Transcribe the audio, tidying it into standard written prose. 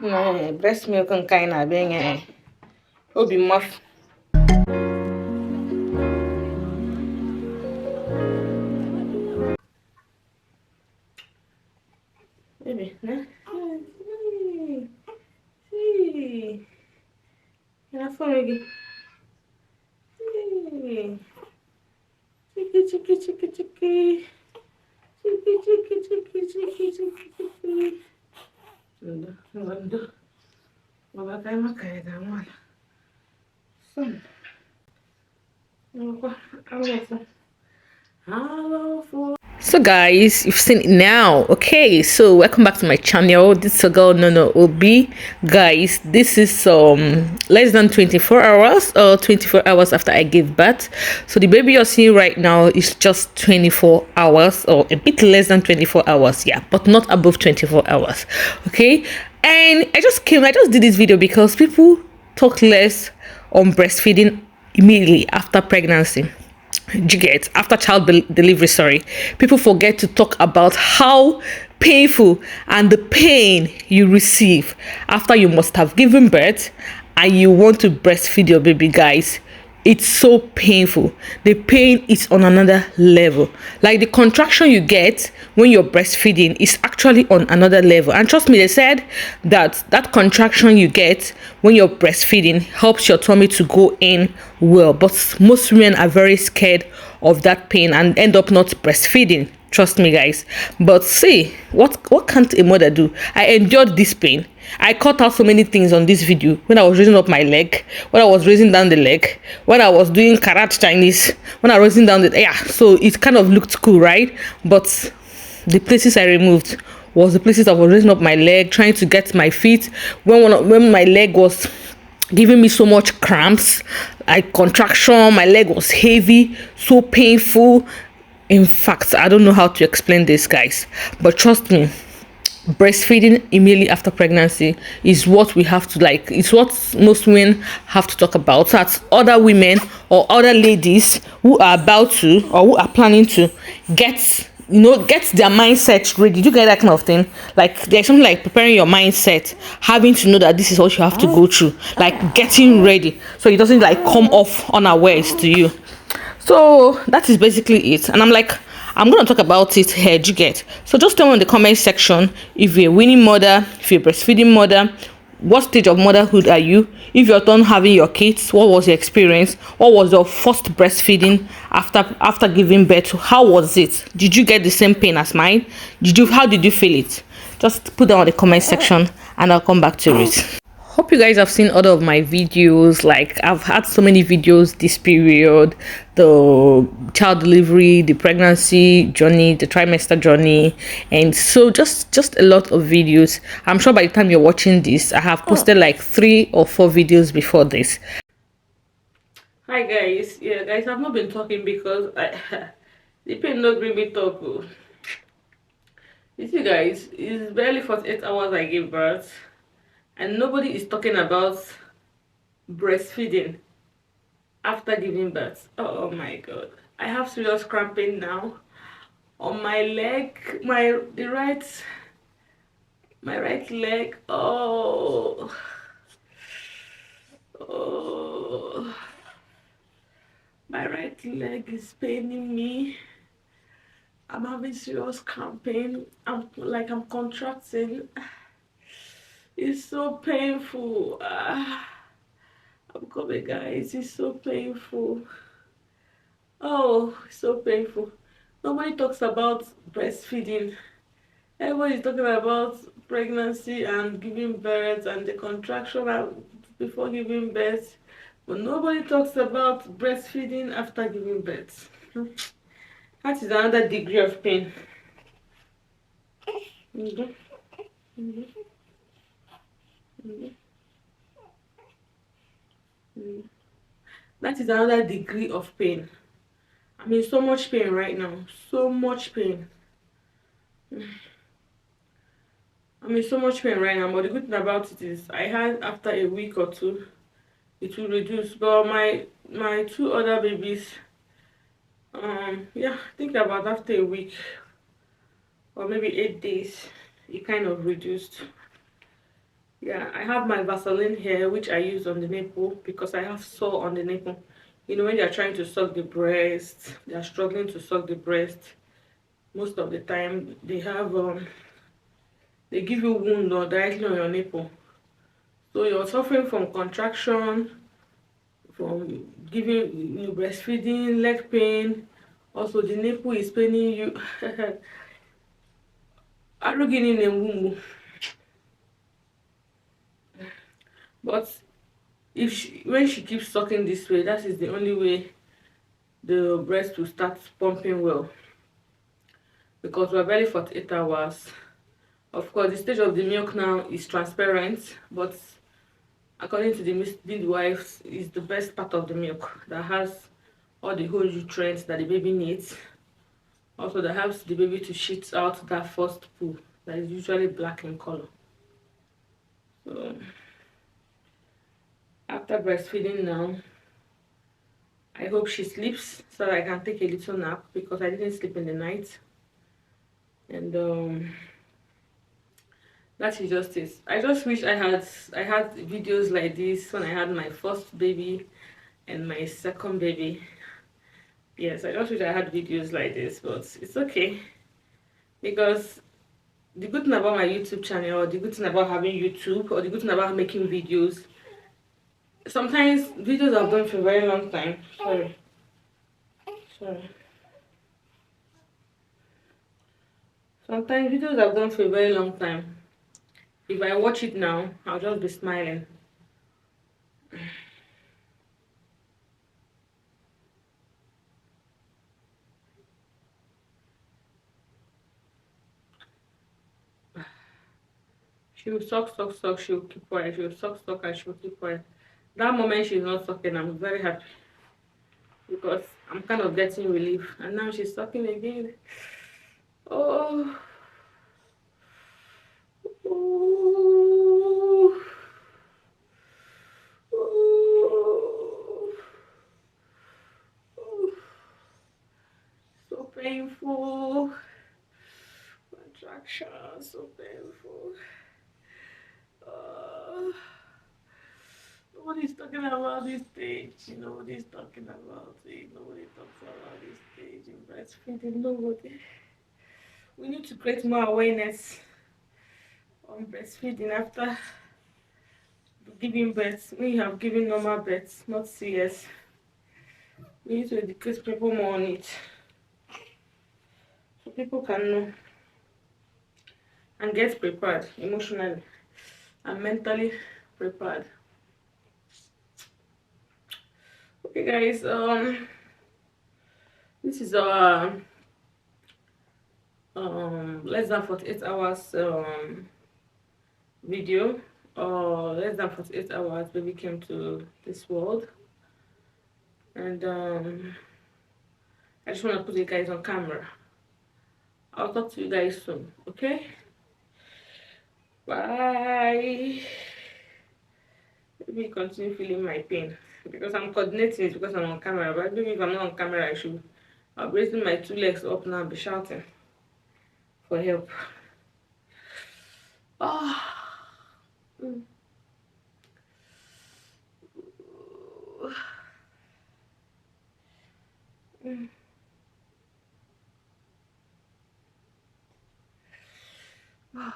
breast milk and kind of being obi muff. Baby, nah. See, yeah, for me. Chicky, chicky, chicky, chicky. Chicky, chicky, chicky, chicky, chicky, chicky. Ando, baba kay makay da wala. Son. Ako, ako. Hello, for. So guys, you've seen it now. Okay, so welcome back to my channel. This is a girl no Obi. Guys, this is less than 24 hours or 24 hours after I gave birth. So the baby you're seeing right now is just 24 hours or a bit less than 24 hours, yeah, but not above 24 hours. Okay, and I just did this video because people talk less on breastfeeding immediately after pregnancy. You get after delivery, sorry, people forget to talk about how painful and the pain you receive after you must have given birth and you want to breastfeed your baby. Guys, it's so painful. The pain is on another level. Like the contraction you get when you're breastfeeding is actually on another level. And trust me, they said that contraction you get when you're breastfeeding helps your tummy to go in well. But most women are very scared of that pain and end up not breastfeeding. Trust me, guys. But see, what can't a mother do? I endured this pain. I cut out so many things on this video. When I was raising up my leg, when I was raising down the leg, when I was doing karate Chinese, when I was raising down the, yeah, so it kind of looked cool, right? But the places I removed was the places I was raising up my leg, trying to get my feet. When my leg was giving me so much cramps, like contraction, my leg was heavy, so painful. In fact, I don't know how to explain this, guys, but trust me, breastfeeding immediately after pregnancy is what we have to like. It's what most women have to talk about. So that's other women or other ladies who are about to or who are planning to get their mindset ready. You get that kind of thing? Like there's something like preparing your mindset, having to know that this is what you have to go through, like getting ready so it doesn't like come off unawares to you. So that is basically it, and I'm gonna talk about it here. You get? So just tell me in the comment section if you're a winning mother, if you're a breastfeeding mother, what stage of motherhood are you? If you're done having your kids, what was your experience? What was your first breastfeeding after giving birth? How was it? Did you get the same pain as mine? How did you feel it? Just put down in the comment section and I'll come back to it. Hope you guys have seen other of my videos. Like I've had so many videos this period, the child delivery, the pregnancy journey, the trimester journey, and so just a lot of videos. I'm sure by the time you're watching this, I have posted like 3 or 4 videos before this. Hi guys, yeah guys, I've not been talking because the pain not bring me talk. You see guys, it's barely 48 hours I gave birth and nobody is talking about breastfeeding after giving birth. Oh my god, I have serious cramping now on my leg, my right leg. Oh, my right leg is paining me. I'm having serious cramping. I'm contracting. It's so painful. I'm coming, guys. It's so painful. Oh, so painful. Nobody talks about breastfeeding. Everybody's talking about pregnancy and giving birth and the contraction before giving birth, but nobody talks about breastfeeding after giving birth. That is another degree of pain. Mhm. Mhm. Mhm. Mhm. That is another degree of pain. I'm in so much pain right now. So much pain. I'm in so much pain right now, but the good thing about it is I had after a week or two it will reduce. But my 2 other babies, yeah, I think about after a week or maybe 8 days it kind of reduced. Yeah, I have my Vaseline here, which I use on the nipple because I have sore on the nipple. You know, when they are trying to suck the breast, they are struggling to suck the breast. Most of the time, they give you wound or directly on your nipple. So you're suffering from contraction, from giving breastfeeding, leg pain. Also, the nipple is paining you. Arugini ne. But when she keeps sucking this way, that is the only way the breast will start pumping well, because we're barely 48 hours. Of course, the stage of the milk now is transparent, but according to the midwives, is the best part of the milk that has all the whole nutrients that the baby needs. Also, that helps the baby to shit out that first poo that is usually black in color. So after breastfeeding now, I hope she sleeps so that I can take a little nap because I didn't sleep in the night. And that is just it. I just wish I had videos like this when I had my first baby and my second baby. Yes, I just wish I had videos like this, but it's okay, because the good thing about my YouTube channel, or the good thing about having YouTube, or the good thing about making videos, sometimes videos I've done for a very long time. Sorry. Sometimes videos I've done for a very long time, if I watch it now, I'll just be smiling. She will suck, she will keep quiet. She will suck, and she will keep quiet. That moment she's not sucking, I'm very happy because I'm kind of getting relief. And now she's sucking again. Oh. Ooh. Ooh. Ooh. So painful. Contraction, so painful. Uh, Nobody's talking about this stage. Nobody's talking about it. Nobody talks about this stage in breastfeeding. Nobody. We need to create more awareness on breastfeeding after giving birth. We have given normal birth, not CS. We need to educate people more on it so people can know and get prepared emotionally and mentally prepared. Okay, guys. This is our less than 48 hours video, or less than 48 hours baby came to this world. And I just want to put you guys on camera. I'll talk to you guys soon. Okay, bye. Let me continue feeling my pain because I'm coordinating it because I'm on camera, but maybe if I'm not on camera I'll be raising my two legs up now and be shouting for help. Oh. Mm. Mm. Oh.